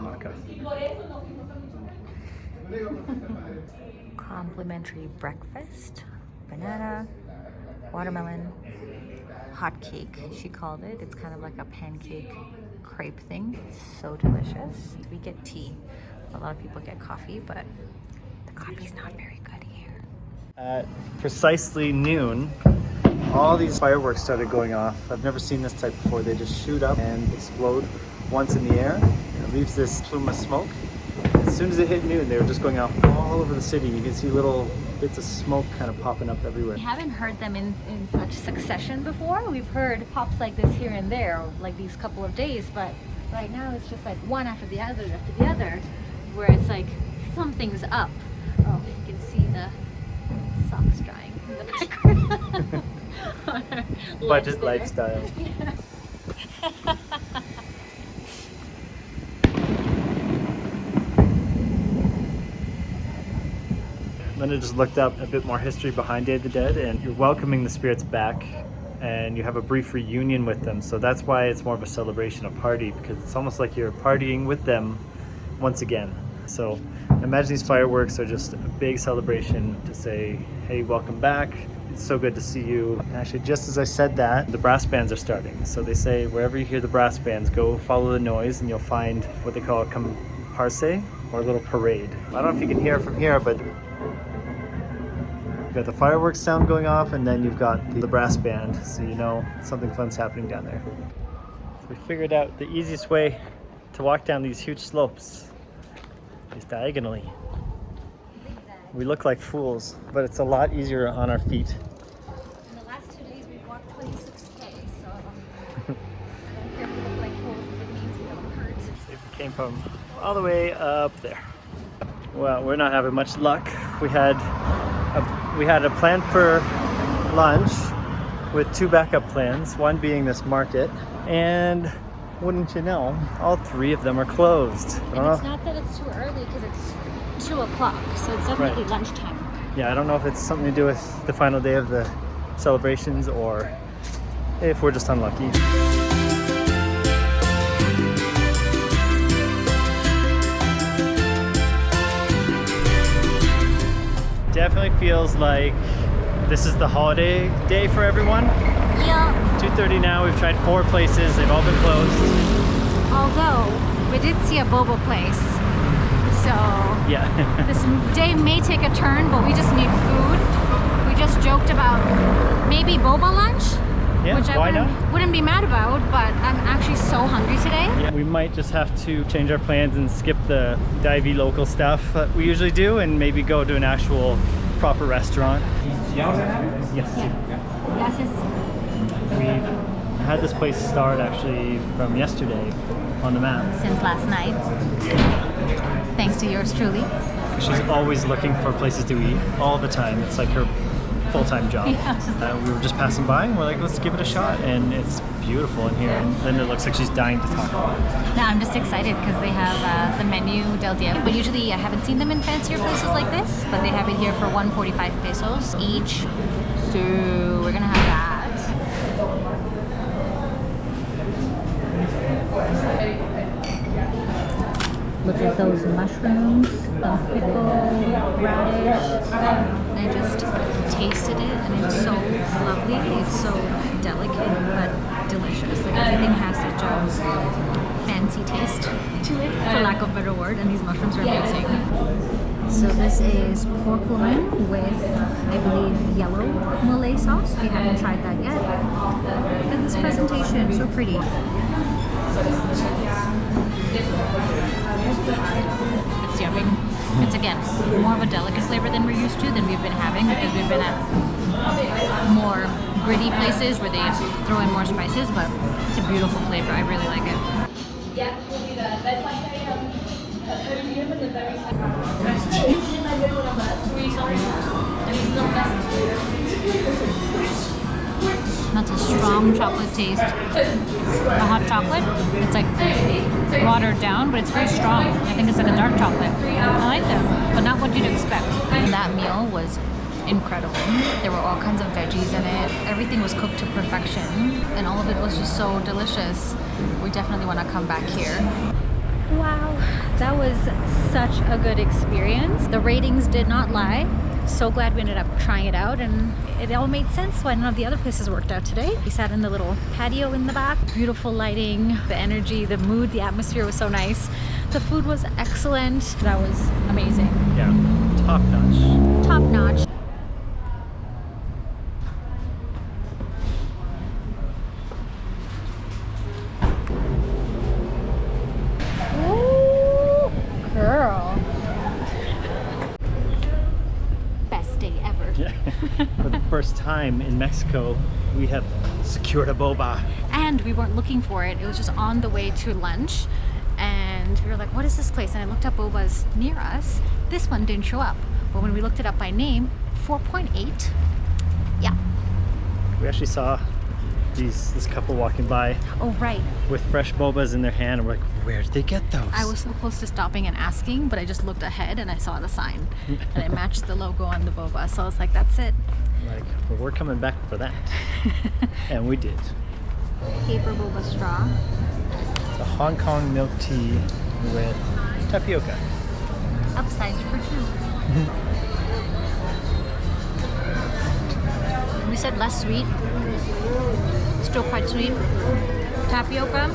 Oaxaca. Complimentary breakfast, banana, watermelon, hot cake, she called it. It's kind of like a pancake crepe thing. So delicious. We get tea. A lot of people get coffee, but the coffee's not very good here. At precisely noon, all these fireworks started going off. I've never seen this type before. They just shoot up and explode once in the air. It leaves this plume of smoke. As soon as it hit noon, they were just going off all over the city. You can see little bits of smoke kind of popping up everywhere. We haven't heard them in such succession before. We've heard pops like this here and there, like these couple of days, but right now it's just like one after the other, where it's like something's up. Oh, you can see the socks drying in the background. Budget lifestyle. Yeah. Then I just looked up a bit more history behind Day of the Dead, and you're welcoming the spirits back and you have a brief reunion with them. So that's why it's more of a celebration, a party, because it's almost like you're partying with them once again. So imagine these fireworks are just a big celebration to say, hey, welcome back. It's so good to see you. Actually, just as I said that, the brass bands are starting. So they say wherever you hear the brass bands, go follow the noise and you'll find what they call a comparse, or a little parade. I don't know if you can hear it from here, but you've got the fireworks sound going off, and then you've got the brass band, so you know something fun's happening down there. So we figured out the easiest way to walk down these huge slopes is diagonally. We look like fools, but it's a lot easier on our feet. In the last 2 days we've walked 26K, so I don't care if we look like fools if it means we don't hurt. So we came from all the way up there. Well, we're not having much luck. We had a plan for lunch with two backup plans, one being this market, and wouldn't you know, all three of them are closed. And it's not that it's too early because it's 2 o'clock, so it's definitely Right. lunchtime. Yeah, I don't know if it's something to do with the final day of the celebrations or if we're just unlucky. Definitely feels like this is the holiday day for everyone. Yeah. 2:30 now, we've tried 4 places, they've all been closed. Although, we did see a boba place, so Yeah. this day may take a turn, but we just need food. We just joked about maybe boba lunch, Yeah, which I why not? wouldn't be mad about, but I'm actually so hungry today. Yeah, we might just have to change our plans and skip the divey local stuff that we usually do and maybe go to an actual proper restaurant. Yes. Gracias. We had this place start actually from yesterday on the map. Since last night, thanks to yours truly. She's always looking for places to eat all the time. It's like her full-time job. Yeah. We were just passing by and we're like, let's give it a shot, and it's beautiful in here. And then it looks like she's dying to talk about it. No, I'm just excited because they have the menu del dia. But usually I haven't seen them in fancier places like this, but they have it here for 145 pesos each. So we're gonna have that. Look at those mushrooms, the pickle, radish. I just tasted it and it's so lovely. It's so delicate but delicious. Like everything has such a fancy taste to it, for lack of a better word, and these mushrooms are amazing. So this is pork loin with, I believe, yellow Malay sauce. We haven't tried that yet. Look at this presentation, so pretty. It's yummy. It's again more of a delicate flavor than we're used to, than we've been having, because we've been at more gritty places where they throw in more spices, but it's a beautiful flavor. I really like it. That's a strong chocolate taste. A hot chocolate, it's like watered down, but it's very strong. I think it's like a dark chocolate. I like that, but not what you'd expect. And that meal was incredible. There were all kinds of veggies in it. Everything was cooked to perfection, and all of it was just so delicious. We definitely want to come back here. Wow, that was such a good experience. The ratings did not lie. So glad we ended up trying it out, and it all made sense why none of the other places worked out today. We sat in the little patio in the back. Beautiful lighting, the energy, the mood, the atmosphere was so nice. The food was excellent. That was amazing. Yeah, top notch. Top notch. Ooh, girl. Best day ever. Yeah. For the first time in Mexico, we have secured a boba. And we weren't looking for it. It was just on the way to lunch. And we were like, what is this place? And I looked up bobas near us. This one didn't show up. But when we looked it up by name, 4.8. Yeah. We actually saw this couple walking by Oh, right. with fresh bobas in their hand, and we're like, where did they get those? I was so close to stopping and asking, but I just looked ahead and I saw the sign. And it matched the logo on the boba. So I was like, that's it. Like, well, we're coming back for that. And we did. Paper boba straw. It's a Hong Kong milk tea with tapioca. Upsized for 2. We said less sweet. Still quite sweet. Tapioca.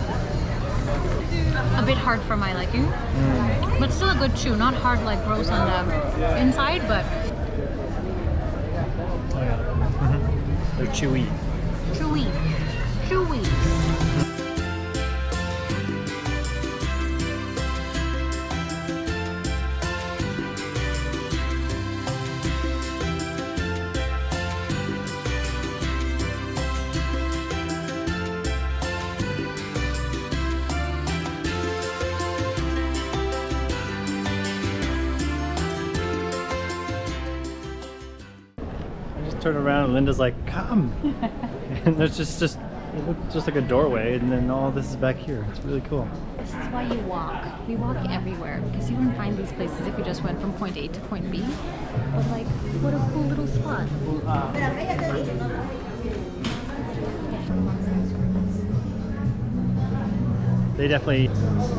A bit hard for my liking. But still a good chew. Not hard like gross on the inside, but Oh yeah. They're chewy. chewy. Chewy. Turn around and Linda's like, come. And there's just it looked just like a doorway, and then all this is back here. It's really cool. This is why you walk. We walk everywhere because you wouldn't find these places if you just went from point A to point B. But like, what a cool little spot. They definitely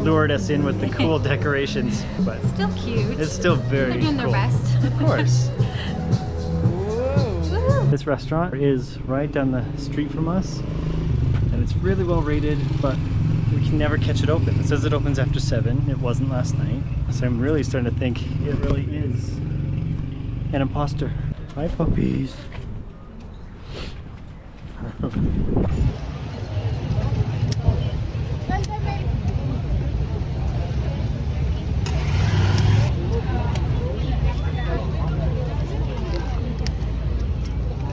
lured us in with the cool decorations, but Still cute. it's still very They're doing cool. their best. Of course. Woohoo. This restaurant is right down the street from us, and it's really well rated, but we can never catch it open. It says it opens after 7. It wasn't last night, so I'm really starting to think it really is an imposter. Hi, puppies.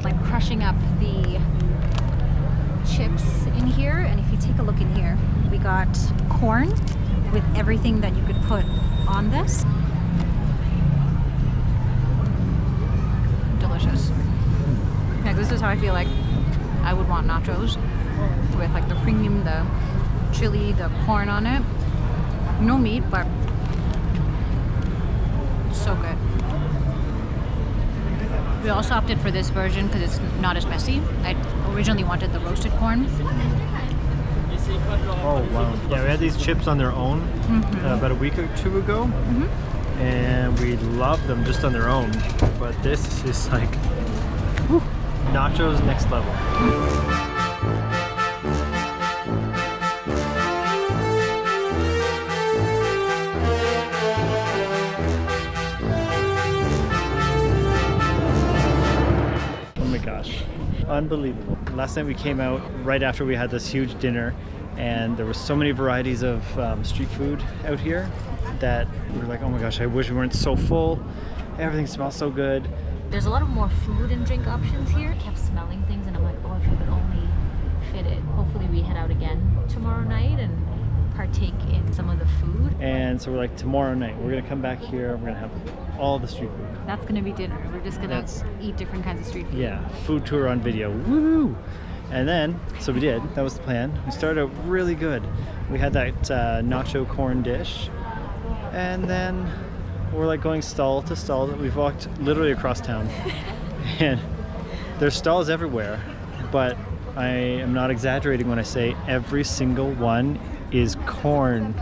Like crushing up the chips in here, and if you take a look in here, we got corn with everything that you could put on this. Delicious. Like, this is how I feel like I would want nachos, with like the premium, the chili, the corn on it. No meat, but so good. We also opted for this version because it's not as messy. I originally wanted the roasted corn. Oh wow. Yeah, we had these chips on their own about a week or 2 ago, and we loved them just on their own. But this is like whew, nachos next level. Oh my gosh, unbelievable. Last night we came out right after we had this huge dinner, and there were so many varieties of street food out here that we were like, oh my gosh, I wish we weren't so full. Everything smells so good. There's a lot of more food and drink options here. I kept smelling things and I'm like, oh, if you could only fit it. Hopefully we head out again tomorrow night and partake in some of the food. And so we're like, tomorrow night we're gonna come back here, we're gonna have all the street food. That's gonna be dinner. We're just gonna eat different kinds of street food. Yeah, food tour on video, woo! And then, so we did, that was the plan. We started out really good. We had that nacho corn dish, and then we're like going stall to stall. We've walked literally across town, and there's stalls everywhere, but I am not exaggerating when I say every single one is corn.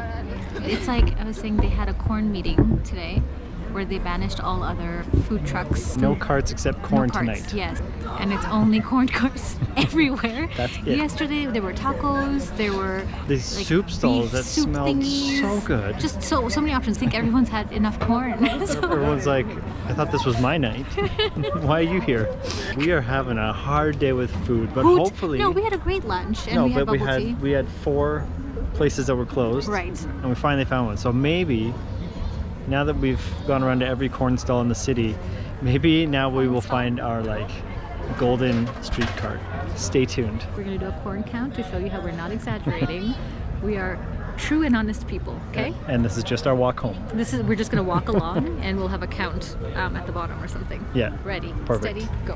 It's like I was saying, they had a corn meeting today where they banished all other food trucks. No carts except corn No carts, tonight. yes. And it's only corn carts everywhere. That's it. Yesterday there were tacos, there were These like, soup stalls beef that soup smelled thingies. so good. Just so many options. I think everyone's had enough corn. So- Everyone's like, I thought this was my night. Why are you here? We are having a hard day with food, but hopefully... No, we had a great lunch and No, we had but bubble tea. we had 4 places that were closed. Right. And we finally found one. So maybe, now that we've gone around to every corn stall in the city, maybe now we will find our like golden street cart. Stay tuned. We're gonna do a corn count to show you how we're not exaggerating. We are true and honest people, okay? And this is just our walk home. We're just gonna walk along and we'll have a count at the bottom or something. Yeah. Ready, Perfect. steady, go.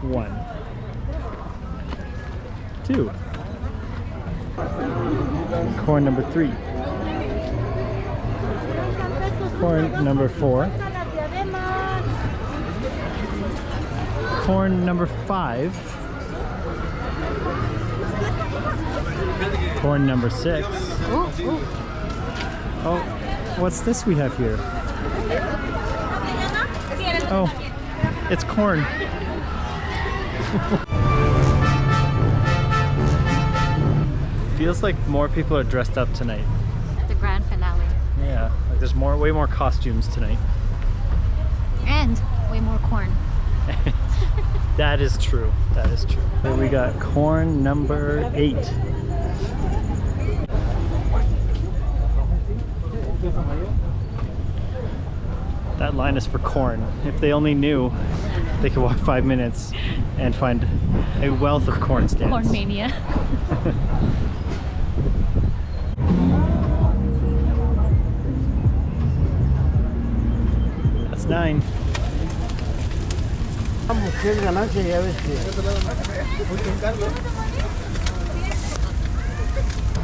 1, 2. Corn number 3. Corn number 4. Corn number 5. Corn number 6. Oh, oh. Oh, what's this we have here? Oh, it's corn. Feels like more people are dressed up tonight. The grand finale. Yeah, like there's way more costumes tonight. And way more corn. That is true. That is true. Here we got corn number 8. That line is for corn. If they only knew, they could walk 5 minutes and find a wealth of corn stands. Corn mania. That's 9.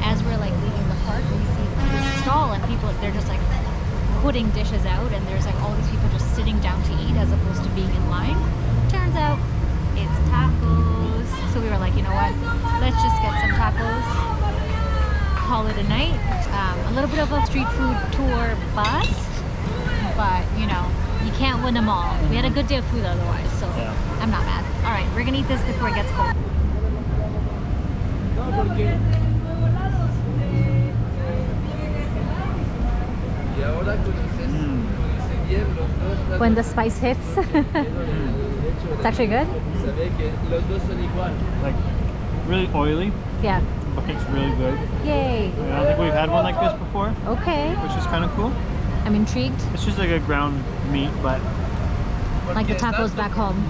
As we're like leaving the park, we see this stall and people, they're just like putting dishes out and there's like all these people just sitting down to eat as opposed to being in line. Turns out it's tacos. So we were like, you know what, let's just get some tacos, call it a night. A little bit of a street food tour bust, but you know, you can't win them all. We had a good day of food otherwise, so Yeah. I'm not mad. All right, we're gonna eat this before it gets cold. When the spice hits, it's actually good. Like really oily, Yeah. but it's really good. Yay. I don't think we've had one like this before, Okay. which is kind of cool. I'm intrigued. It's just like a ground meat, but Like the tacos back home.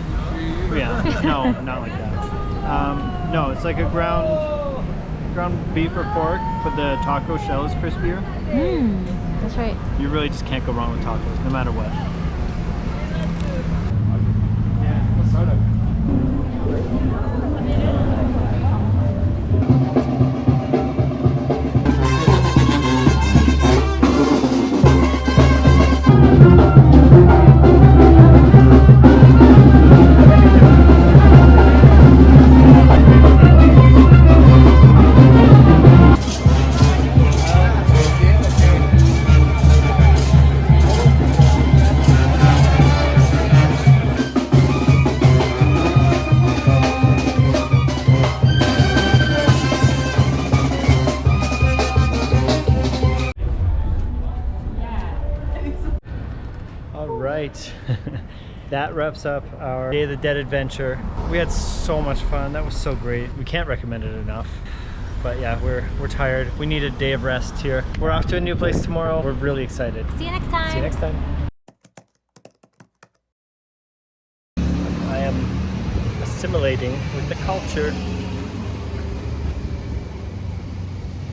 yeah, no, not like that. No, it's like a ground beef or pork, but the taco shell is crispier. That's right. You really just can't go wrong with tacos, no matter what. Alright, that wraps up our Day of the Dead adventure. We had so much fun, that was so great. We can't recommend it enough. But yeah, we're tired. We need a day of rest here. We're off to a new place tomorrow. We're really excited. See you next time. See you next time. I am assimilating with the culture.